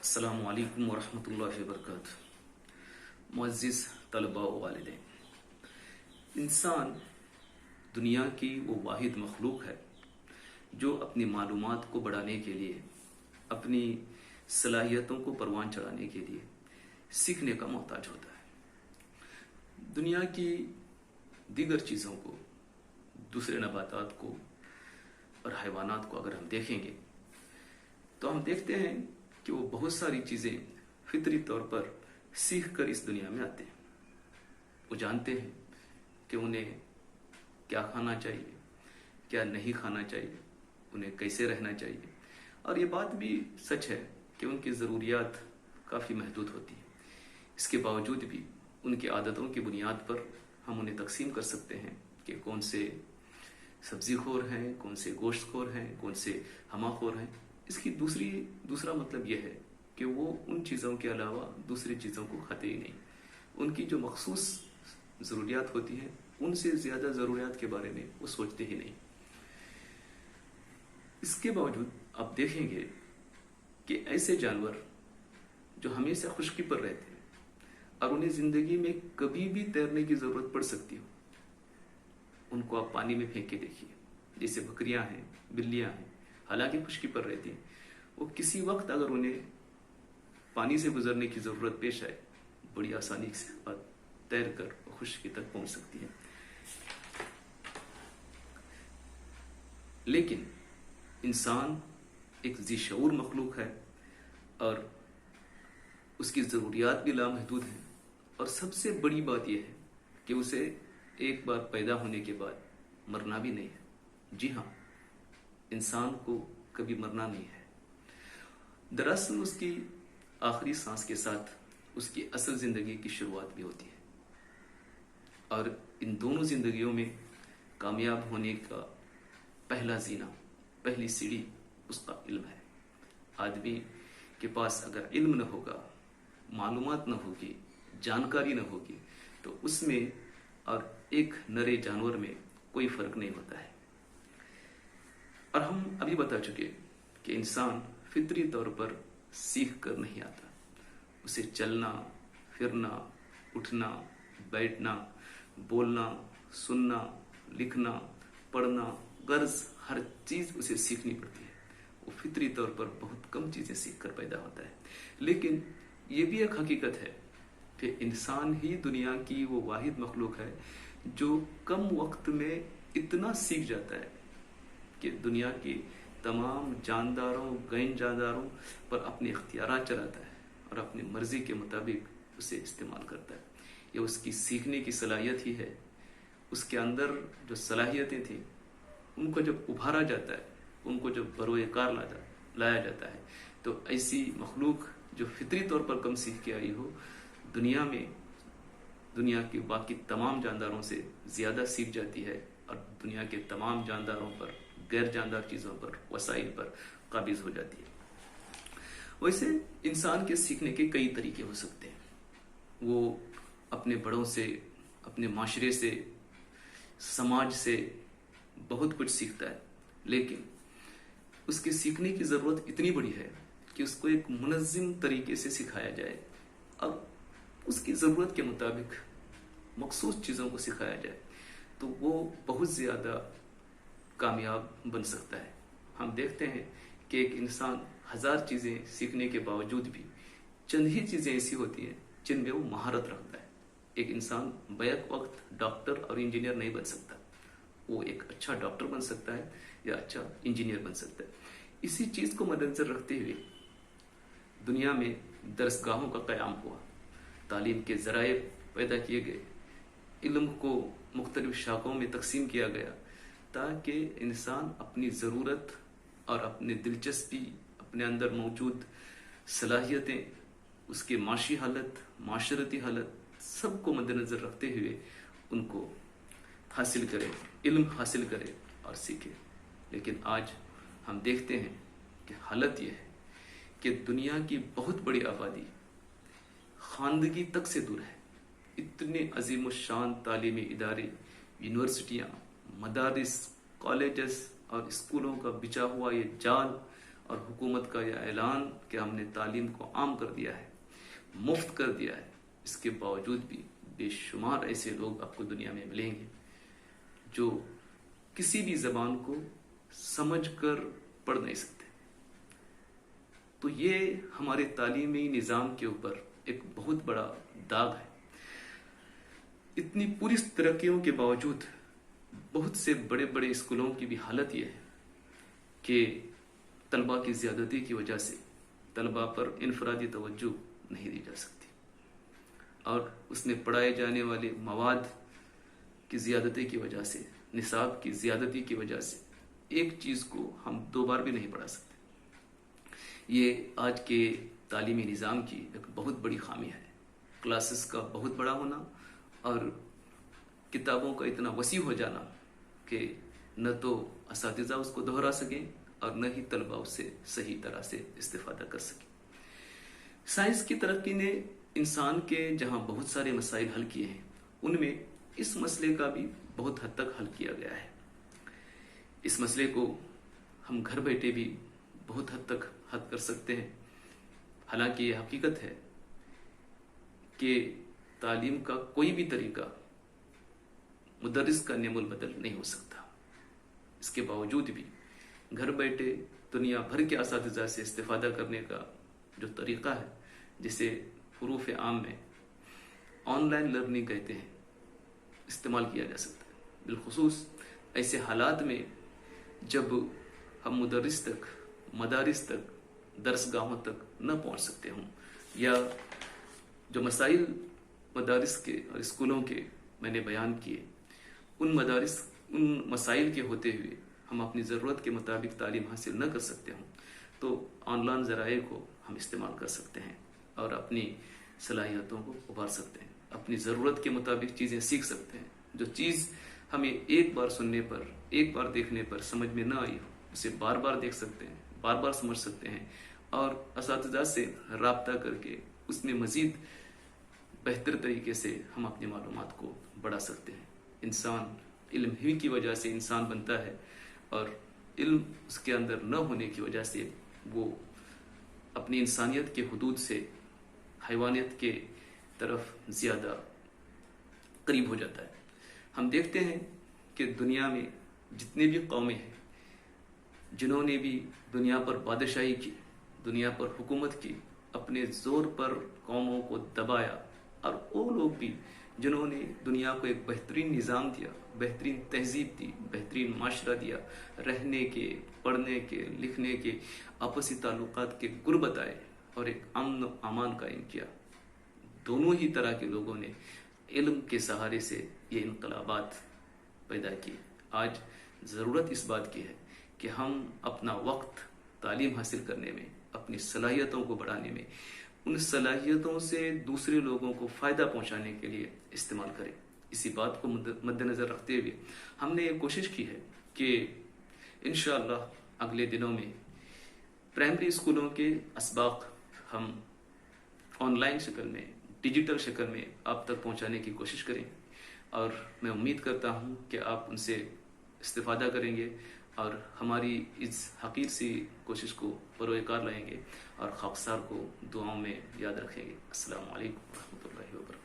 अस्सलामु अलैकुम वरहमतुल्लाहि वबरकातुहू। मुअज़्ज़िज़ तलबा व वालिदैन, इंसान दुनिया की वो वाहिद मखलूक है जो अपनी मालूमात को बढ़ाने के लिए, अपनी सलाहियतों को परवान चढ़ाने के लिए सीखने का मोहताज होता है। दुनिया की दीगर चीज़ों को, दूसरे नबातात को और हैवानात को अगर हम देखेंगे तो हम देखते हैं कि वो बहुत सारी चीज़ें फितरी तौर पर सीख कर इस दुनिया में आते हैं। वो जानते हैं कि उन्हें क्या खाना चाहिए, क्या नहीं खाना चाहिए, उन्हें कैसे रहना चाहिए। और ये बात भी सच है कि उनकी ज़रूरियात काफ़ी महदूद होती हैं। इसके बावजूद भी उनकी आदतों की बुनियाद पर हम उन्हें तकसीम कर सकते हैं कि कौन से सब्ज़ी खोर हैं, कौन से गोश्त खोर हैं, कौन से हमा खोर हैं। इसकी दूसरा मतलब यह है कि वो उन चीज़ों के अलावा दूसरी चीज़ों को खाते ही नहीं। उनकी जो मखसूस ज़रूरियात होती हैं उनसे ज़्यादा ज़रूरियात के बारे में वो सोचते ही नहीं। इसके बावजूद आप देखेंगे कि ऐसे जानवर जो हमेशा खुश्की पर रहते हैं और उन्हें ज़िंदगी में कभी भी तैरने की ज़रूरत पड़ सकती हो, उनको आप पानी में फेंक के देखिए। जैसे बकरियां हैं, बिल्लियां हैं, हालांकि खुश्की पर रहती हैं, वो किसी वक्त अगर उन्हें पानी से गुजरने की ज़रूरत पेश आए, बड़ी आसानी से तैर कर खुश्की तक पहुंच सकती है। लेकिन इंसान एक ज़ी-शऊर मखलूक है और उसकी ज़रूरियात भी लामहदूद हैं। और सबसे बड़ी बात यह है कि उसे एक बार पैदा होने के बाद मरना भी नहीं है। जी हाँ, इंसान को कभी मरना नहीं है। दरअसल उसकी आखिरी सांस के साथ उसकी असल जिंदगी की शुरुआत भी होती है। और इन दोनों जिंदगियों में कामयाब होने का पहला जीना, पहली सीढ़ी उसका इल्म है। आदमी के पास अगर इल्म न होगा, मालूमात न होगी, जानकारी न होगी, तो उसमें और एक नरे जानवर में कोई फर्क नहीं होता है। और हम अभी बता चुके कि इंसान फितरी तौर पर सीख कर नहीं आता। उसे चलना, फिरना, उठना, बैठना, बोलना, सुनना, लिखना, पढ़ना, गर्ज हर चीज़ उसे सीखनी पड़ती है। वो फितरी तौर पर बहुत कम चीज़ें सीख कर पैदा होता है। लेकिन ये भी एक हकीकत है कि इंसान ही दुनिया की वो वाहिद मखलूक है जो कम वक्त में इतना सीख जाता है कि दुनिया की तमाम जानदारों, गैर जानदारों पर अपने इख्तियारात चलाता है और अपनी मर्जी के मुताबिक उसे इस्तेमाल करता है। ये उसकी सीखने की सलाहियत ही है। उसके अंदर जो सलाहियतें थी उनको जब उभारा जाता है, उनको जब बरोए कार लाया जाता है, तो ऐसी मखलूक जो फितरी तौर पर कम सीख के आई हो, दुनिया में दुनिया के बाकी तमाम जानदारों से ज़्यादा सीख जाती है और दुनिया के तमाम जानदारों पर, गैर जानदार चीज़ों पर, वसाइल पर काबिज हो जाती है। वैसे इंसान के सीखने के कई तरीके हो सकते हैं। वो अपने बड़ों से, अपने माशरे से, समाज से बहुत कुछ सीखता है। लेकिन उसके सीखने की ज़रूरत इतनी बड़ी है कि उसको एक मुनज़्ज़म तरीके से सिखाया जाए और उसकी ज़रूरत के मुताबिक मखसूस चीज़ों को सिखाया जाए, तो वो बहुत ज़्यादा कामयाब बन सकता है। हम देखते हैं कि एक इंसान 1000 चीज़ें सीखने के बावजूद भी चंद ही चीज़ें ऐसी होती हैं जिनमें वो महारत रखता है। एक इंसान बैक वक्त डॉक्टर और इंजीनियर नहीं बन सकता। वो एक अच्छा डॉक्टर बन सकता है या अच्छा इंजीनियर बन सकता है। इसी चीज़ को मद्देनजर रखते हुए दुनिया में दरसगाहों का क़याम हुआ, तालीम के ज़राए पैदा किए गए, इल्म को मुख्तलिफ शाखों में तकसीम किया गया ताकि इंसान अपनी ज़रूरत और अपनी दिलचस्पी, अपने अंदर मौजूद सलाहियतें, उसके माशी हालत, माशरती हालत, सबको मद्देनज़र रखते हुए उनको हासिल करे, इल्म हासिल करे और सीखे। लेकिन आज हम देखते हैं कि हालत यह है कि दुनिया की बहुत बड़ी आबादी खानदगी तक से दूर है। इतने अजीम शान तालीमी इदारे, यूनिवर्सिटियाँ, मदारिस, कॉलेजेस और स्कूलों का बिछा हुआ ये जाल اور حکومت کا یہ اعلان کہ ہم نے تعلیم کو عام کر دیا ہے، مفت کر دیا ہے، اس کے باوجود بھی بے شمار ایسے لوگ آپ کو دنیا میں ملیں گے جو کسی بھی زبان کو سمجھ کر پڑھ نہیں سکتے۔ تو یہ ہمارے تعلیمی نظام کے اوپر ایک بہت بڑا داغ ہے۔ اتنی پوری ترقیوں کے باوجود بہت سے بڑے بڑے اسکولوں کی بھی حالت یہ ہے کہ طلباء کی زیادتی کی وجہ سے طلباء پر انفرادی توجہ نہیں دی جا سکتی، اور اس میں پڑھائے جانے والے مواد کی زیادتی کی وجہ سے، نصاب کی زیادتی کی وجہ سے ایک چیز کو ہم 2 بار بھی نہیں پڑھا سکتے۔ یہ آج کے تعلیمی نظام کی ایک بہت بڑی خامی ہے۔ کلاسز کا بہت بڑا ہونا اور کتابوں کا اتنا وسیع ہو جانا کہ نہ تو اساتذہ اس کو دہرا سکیں اور نہ ہی طلباء اس سے صحیح طرح سے استفادہ کر سکیں۔ سائنس کی ترقی نے انسان کے جہاں بہت سارے مسائل حل کیے ہیں، ان میں اس مسئلے کا بھی بہت حد تک حل کیا گیا ہے۔ اس مسئلے کو ہم گھر بیٹھے بھی بہت حد تک حل کر سکتے ہیں۔ حالانکہ یہ حقیقت ہے کہ تعلیم کا کوئی بھی طریقہ مدرس کا نعم البدل نہیں ہو سکتا۔ اس کے باوجود بھی گھر بیٹھے دنیا بھر کے اساتذہ سے استفادہ کرنے کا جو طریقہ ہے، جسے حروف عام میں آن لائن لرننگ کہتے ہیں، استعمال کیا جا سکتا ہے۔ بالخصوص ایسے حالات میں جب ہم مدرس تک، مدارس تک، درس گاہوں تک نہ پہنچ سکتے ہوں، یا جو مسائل مدارس کے اور اسکولوں کے میں نے بیان کیے، ان مسائل کے ہوتے ہوئے ہم اپنی ضرورت کے مطابق تعلیم حاصل نہ کر سکتے ہوں، تو آن لائن ذرائع کو ہم استعمال کر سکتے ہیں اور اپنی صلاحیتوں کو ابھار سکتے ہیں، اپنی ضرورت کے مطابق چیزیں سیکھ سکتے ہیں۔ جو چیز ہمیں ایک بار سننے پر، ایک بار دیکھنے پر سمجھ میں نہ آئی ہو، اسے بار بار دیکھ سکتے ہیں، بار بار سمجھ سکتے ہیں، اور اساتذہ سے رابطہ کر کے اس میں مزید بہتر طریقے سے ہم اپنی معلومات کو بڑھا سکتے ہیں۔ انسان علم ہی کی وجہ سے انسان بنتا ہے، اور علم اس کے اندر نہ ہونے کی وجہ سے وہ اپنی انسانیت کے حدود سے حیوانیت کے طرف زیادہ قریب ہو جاتا ہے۔ ہم دیکھتے ہیں کہ دنیا میں جتنے بھی قومیں ہیں، جنہوں نے بھی دنیا پر بادشاہی کی، دنیا پر حکومت کی، اپنے زور پر قوموں کو دبایا، اور وہ لوگ بھی جنہوں نے دنیا کو ایک بہترین نظام دیا، بہترین تہذیب دی، بہترین معاشرہ دیا، رہنے کے، پڑھنے کے، لکھنے کے، آپسی تعلقات کے گر بتائے اور ایک امن و امان قائم کیا، دونوں ہی طرح کے لوگوں نے علم کے سہارے سے یہ انقلابات پیدا کیے۔ آج ضرورت اس بات کی ہے کہ ہم اپنا وقت تعلیم حاصل کرنے میں، اپنی صلاحیتوں کو بڑھانے میں، ان صلاحیتوں سے دوسرے لوگوں کو فائدہ پہنچانے کے لیے استعمال کریں۔ اسی بات کو مد نظر رکھتے ہوئے ہم نے یہ کوشش کی ہے کہ انشاءاللہ اگلے دنوں میں پرائمری اسکولوں کے اسباق ہم آن لائن شکل میں، ڈیجیٹل شکل میں آپ تک پہنچانے کی کوشش کریں، اور میں امید کرتا ہوں کہ آپ ان سے استفادہ کریں گے اور ہماری اس حقیر سی کوشش کو بروئے کار لائیں گے، اور خاکسار کو دعاؤں میں یاد رکھیں گے۔ السلام علیکم ورحمۃ اللہ وبرکاتہ۔